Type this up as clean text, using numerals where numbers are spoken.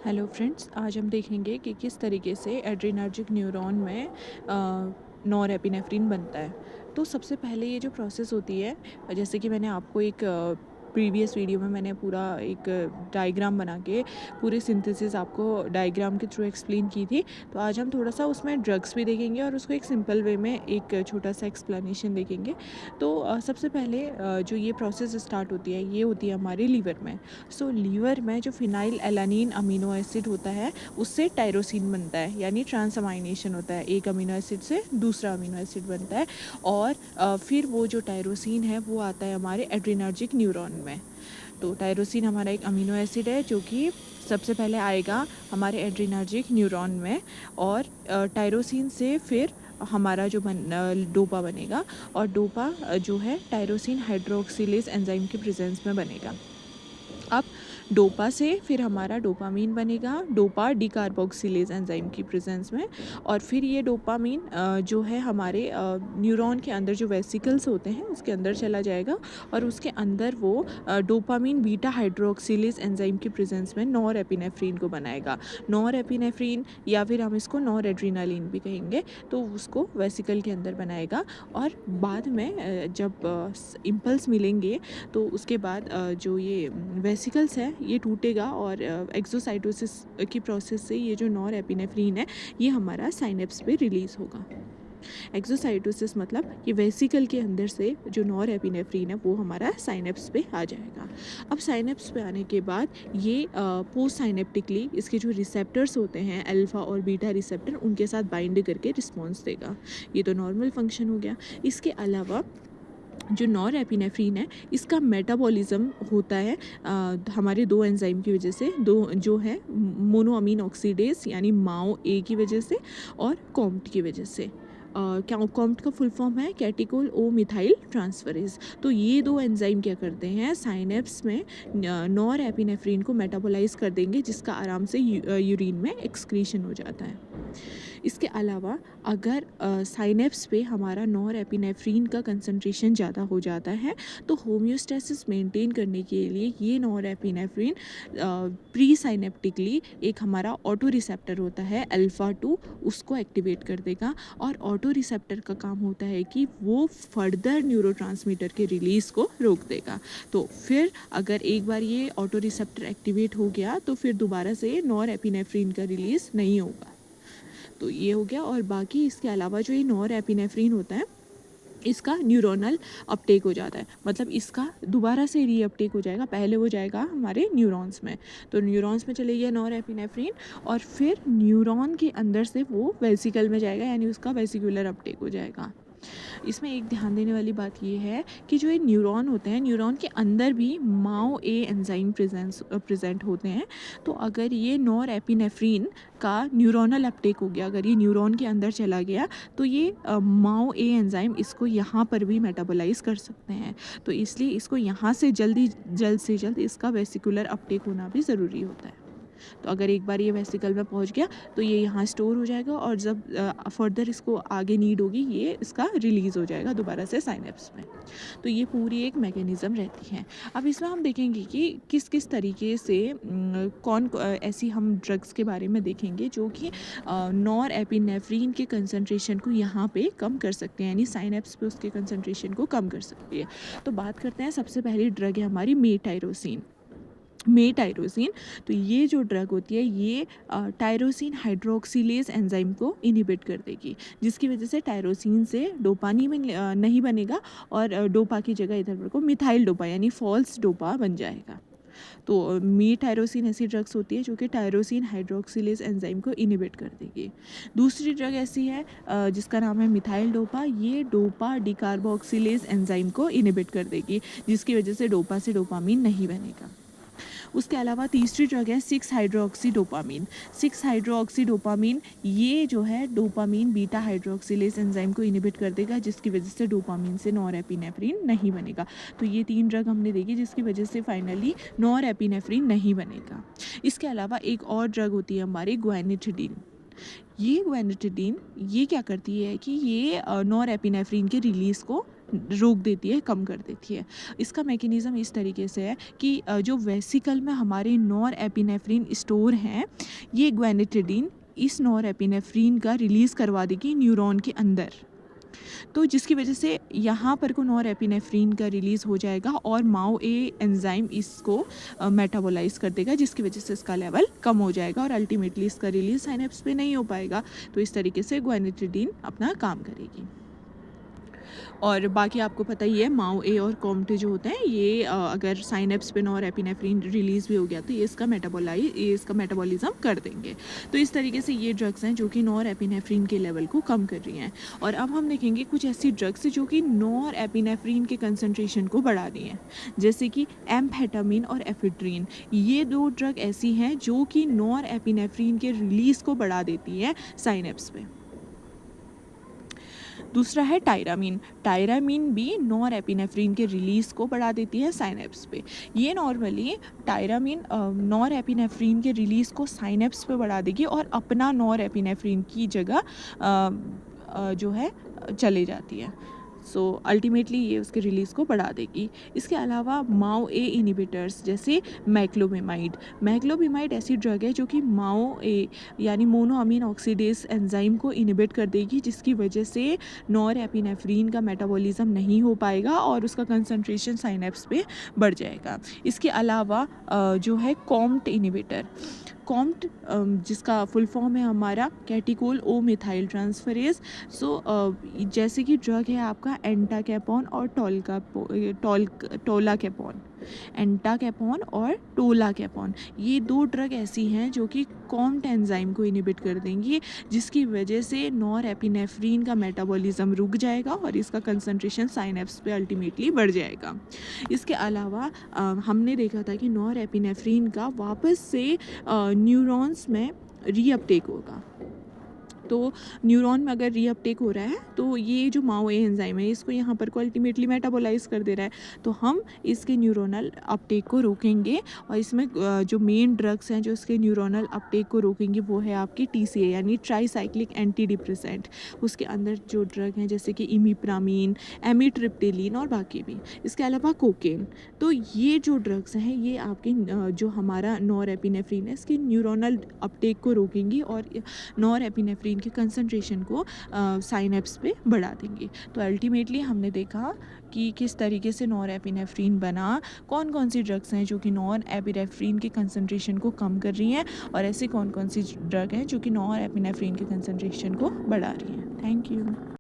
Hello friends, आज हम देखेंगे कि किस तरीके से एड्रीनर्जिक न्यूरॉन में नॉरएपिनेफ्रिन बनता है। तो सबसे पहले ये जो प्रोसेस होती है, जैसे कि मैंने आपको एक प्रीवियस वीडियो में मैंने पूरा एक डायग्राम बना के पूरी सिंथेसिस आपको डायग्राम के थ्रू एक्सप्लेन की थी। तो आज हम थोड़ा सा उसमें ड्रग्स भी देखेंगे और उसको एक सिंपल वे में एक छोटा सा एक्सप्लेनेशन देखेंगे। तो सबसे पहले जो ये प्रोसेस स्टार्ट होती है, ये होती है हमारे लीवर में। सो लीवर में जो फिनाइल एलानिन अमीनो एसिड होता है, उससे टायरोसिन बनता है, यानी ट्रांसअमाइनेशन होता है, एक अमीनो एसिड से दूसरा अमीनो एसिड बनता है। और फिर वो जो टायरोसिन है वो आता है हमारे एड्रीनर्जिक न्यूरॉन में। तो टायरोसिन हमारा एक अमीनो एसिड है जो कि सबसे पहले आएगा हमारे एड्रीनर्जिक न्यूरॉन में, और टायरोसिन से फिर हमारा जो डोपा बनेगा, और डोपा जो है टायरोसिन हाइड्रोक्सिलेज एंजाइम के प्रेजेंस में बनेगा। अब डोपा से फिर हमारा डोपामीन बनेगा, डोपा डिकार्बोक्सिलेज एंजाइम की प्रेजेंस में। और फिर ये डोपामीन जो है हमारे न्यूरॉन के अंदर जो वेसिकल्स होते हैं उसके अंदर चला जाएगा, और उसके अंदर वो डोपामीन बीटा हाइड्रोक्सिलेज एंजाइम की प्रेजेंस में नॉरएपिनेफ्रिन को बनाएगा। नॉरएपिनेफ्रिन या फिर हम इसको नॉरएड्रेनालिन भी कहेंगे, तो उसको वेसिकल के अंदर बनाएगा। और बाद में जब इम्पल्स मिलेंगे तो उसके बाद जो ये वेसिकल्स है ये टूटेगा, और एक्सोसाइटोसिस की प्रोसेस से ये जो नॉरएपिनेफ्रिन है ये हमारा साइनेप्स पे रिलीज़ होगा। एक्सोसाइटोसिस मतलब कि वेसिकल के अंदर से जो नॉरएपिनेफ्रिन है वो हमारा साइनेप्स पे आ जाएगा। अब साइनेप्स पे आने के बाद ये पोस्ट साइनेप्टिकली इसके जो रिसेप्टर्स होते हैं, अल्फा और बीटा रिसेप्टर, उनके साथ बाइंड करके रिस्पॉन्स देगा। ये तो नॉर्मल फंक्शन हो गया। इसके अलावा जो नॉरएपिनेफ्रिन है इसका मेटाबॉलिज्म होता है हमारे दो एंजाइम की वजह से, दो जो है मोनोअमीन ऑक्सीडेज यानी माओ ए की वजह से, और कॉम्ट की वजह से। क्या कॉम्ट का फुल फॉर्म है कैटिकोल ओ मिथाइल ट्रांसफरेज। तो ये दो एंजाइम क्या करते हैं, साइनेप्स में नॉरएपिनेफ्रिन को मेटाबोलाइज कर देंगे, जिसका आराम से यूरिन में एक्सक्रीशन हो जाता है। इसके अलावा अगर साइनेप्स पे हमारा नॉरएपिनेफ्रिन का कंसंट्रेशन ज़्यादा हो जाता है, तो होम्योस्टेसिस मेंटेन करने के लिए ये नॉरएपिनेफ्रिन प्री साइनेप्टिकली एक हमारा ऑटो रिसेप्टर होता है अल्फा 2, उसको एक्टिवेट कर देगा। और ऑटो रिसेप्टर का काम होता है कि वो फर्दर न्यूरोट्रांसमीटर के रिलीज़ को रोक देगा। तो फिर अगर एक बार ये ऑटो रिसेप्टर एक्टिवेट हो गया तो फिर दोबारा से नॉरएपिनेफ्रिन का रिलीज़ नहीं होगा। तो ये हो गया। और बाकी इसके अलावा जो ये नॉरएपिनेफ्रिन होता है इसका न्यूरोनल अपटेक हो जाता है, मतलब इसका दोबारा से रीअपटेक हो जाएगा। पहले वो जाएगा हमारे न्यूरॉन्स में, तो न्यूरॉन्स में चले गया नॉरएपिनेफ्रिन, और फिर न्यूरॉन के अंदर से वो वेसिकल में जाएगा, यानी उसका वेसिकुलर अपटेक हो जाएगा। इसमें एक ध्यान देने वाली बात ये है कि जो ये न्यूरॉन होते हैं, न्यूरॉन के अंदर भी माओ ए एंजाइम प्रेजेंट होते हैं। तो अगर ये नॉरएपिनेफ्रिन का न्यूरोनल अपटेक हो गया, अगर ये न्यूरॉन के अंदर चला गया, तो ये माओ ए एंजाइम इसको यहाँ पर भी मेटाबोलाइज कर सकते हैं। तो इसलिए इसको यहाँ से जल्द से जल्द इसका वेसिकुलर अपटेक होना भी ज़रूरी होता है। तो अगर एक बार ये वेसिकल में पहुंच गया तो ये यहाँ स्टोर हो जाएगा, और जब फर्दर इसको आगे नीड होगी ये इसका रिलीज़ हो जाएगा दोबारा से साइनेप्स में। तो ये पूरी एक मैकेनिज़्म रहती है। अब इसमें हम देखेंगे कि किस किस तरीके से ऐसी हम ड्रग्स के बारे में देखेंगे जो कि नॉरएपिनेफ्रिन के कंसंट्रेशन को यहाँ पे कम कर सकते हैं, यानी साइनेप्स पे उसके कंसंट्रेशन को कम कर सकती है। तो बात करते हैं, सबसे पहली ड्रग है हमारी मेटायरोसिन। तो ये जो ड्रग होती है ये टायरोसिन हाइड्रोक्सिलेज एंजाइम को इनहिबिट कर देगी, जिसकी वजह से टायरोसिन से डोपानी में नहीं बनेगा, और डोपा की जगह इधर पर को मिथाइल डोपा यानी फॉल्स डोपा बन जाएगा। तो टायरोसिन ऐसी ड्रग्स होती है जो कि टायरोसिन हाइड्रोक्सिलेज एंजाइम को इनहिबिट कर देगी। दूसरी ड्रग ऐसी है जिसका नाम है मिथाइल डोपा। ये डोपा डिकार्बोक्सिलेज एंजाइम को इनहिबिट कर देगी, जिसकी वजह से डोपा से डोपामीन नहीं बनेगा। उसके अलावा तीसरी ड्रग है 6-हाइड्रोक्सी डोपामीन। ये जो है डोपामीन बीटा हाइड्रोक्सिलेज एंजाइम को इनहिबिट कर देगा, जिसकी वजह से डोपामीन से नॉरएपिनेफ्रिन नहीं बनेगा। तो ये 3 ड्रग हमने देखी जिसकी वजह से फाइनली नॉरएपिनेफ्रिन नहीं बनेगा। इसके अलावा एक और ड्रग होती है हमारी ग्वानिटिडीन। ये ग्वानिटिडीन ये क्या करती है कि ये नॉरएपिनेफ्रिन के रिलीज़ को रोक देती है, कम कर देती है। इसका मैकेनिज़्म इस तरीके से है कि जो वेसिकल में हमारे नॉर एपिनेफ्रिन स्टोर हैं, ये ग्वेनिटिडिन इस नॉर एपिनेफ्रिन का रिलीज़ करवा देगी न्यूरॉन के अंदर। तो जिसकी वजह से यहाँ पर को नॉर एपिनेफ्रिन का रिलीज़ हो जाएगा और माओ ए एंजाइम इसको मेटाबोलाइज कर देगा, जिसकी वजह से इसका लेवल कम हो जाएगा और अल्टीमेटली इसका रिलीज साइनेप्स पे नहीं हो पाएगा। तो इस तरीके से ग्वेनिटिडिन अपना काम करेगी। और बाकी आपको पता ही है, माओ ए और कॉम्ट जो होते हैं ये अगर साइनेप्स पे नॉर एपिनेफ्रिन रिलीज़ भी हो गया तो ये इसका मेटाबॉलिज्म कर देंगे। तो इस तरीके से ये ड्रग्स हैं जो कि नॉर एपिनेफ्रिन के लेवल को कम कर रही हैं। और अब हम देखेंगे कुछ ऐसी ड्रग्स जो कि नॉर एपिनेफ्रिन के कंसनट्रेशन को बढ़ा रही हैं, जैसे कि एम्फेटामिन और एफिड्रीन। ये 2 ड्रग ऐसी हैं जो कि नॉर एपिनेफ्रिन के रिलीज़ को बढ़ा देती हैं साइनेप्स पे। दूसरा है टायरामीन। टायरामीन भी नॉर एपिनेफ्रिन के रिलीज़ को बढ़ा देती है साइनेप्स पे। ये नॉर्मली टायरामीन नॉर एपिनेफ्रिन के रिलीज़ को साइनेप्स पे बढ़ा देगी और अपना नॉर एपिनेफ्रिन की जगह जो है चले जाती है। सो अल्टीमेटली ये उसके रिलीज़ को बढ़ा देगी। इसके अलावा माओ ए इनिबिटर्स जैसे मैक्लोबिमाइड ऐसी ड्रग है जो कि माओ ए यानी मोनोअमीन ऑक्सीडेज एंजाइम को इनिबिट कर देगी, जिसकी वजह से नॉर एपिनेफ्रिन का मेटाबॉलिज्म नहीं हो पाएगा और उसका कंसंट्रेशन साइनेप्स पे बढ़ जाएगा। इसके अलावा जो है कॉम्ट इनिबिटर, कॉम्ट जिसका फुल फॉर्म है हमारा कैटिकोल ओ मिथाइल ट्रांसफरेज। जैसे कि ड्रग है आपका एंटाकैपॉन और टोलाकैपॉन। एंटाकैपॉन और टोलाकैपॉन, ये 2 ड्रग ऐसी हैं जो कि कॉम्ट एंजाइम को इनिबिट कर देंगी, जिसकी वजह से नॉर एपिनेफ्रिन का मेटाबॉलिज्म रुक जाएगा और इसका कंसंट्रेशन साइनेप्स पे अल्टीमेटली बढ़ जाएगा। इसके अलावा हमने देखा था कि नॉर एपिनेफ्रिन का वापस से न्यूरॉन्स में रीअपटेक होगा। तो न्यूरॉन में अगर रीअपटेक हो रहा है तो ये जो माओ ए एंजाइम है इसको यहाँ पर को अल्टीमेटली मेटाबोलाइज कर दे रहा है, तो हम इसके न्यूरोनल अपटेक को रोकेंगे। और इसमें जो मेन ड्रग्स हैं जो इसके न्यूरोनल अपटेक को रोकेंगे वो है आपकी TCA यानी ट्राईसाइक्लिक एंटी डिप्रेसेंट। उसके अंदर जो ड्रग हैं जैसे कि इमिप्रामीन, एमिट्रिप्टिलिन और बाकी भी। इसके अलावा कोकेन। तो ये जो ड्रग्स हैं ये आपके जो हमारा नॉर एपिनेफ्रिन है इसकी न्यूरोनल अपटेक को रोकेंगी और नॉर एपिनेफ्रिन के कंसंट्रेशन को साइनेप्स पे बढ़ा देंगे। तो अल्टीमेटली हमने देखा कि किस तरीके से नॉर एपिनेफ्रिन बना, कौन कौन सी ड्रग्स हैं जो कि नॉर एपिनेफ्रिन के कंसंट्रेशन को कम कर रही हैं और ऐसी कौन कौन सी ड्रग हैं जो कि नॉर एपिनेफ्रिन के कंसंट्रेशन को बढ़ा रही हैं। Thank you.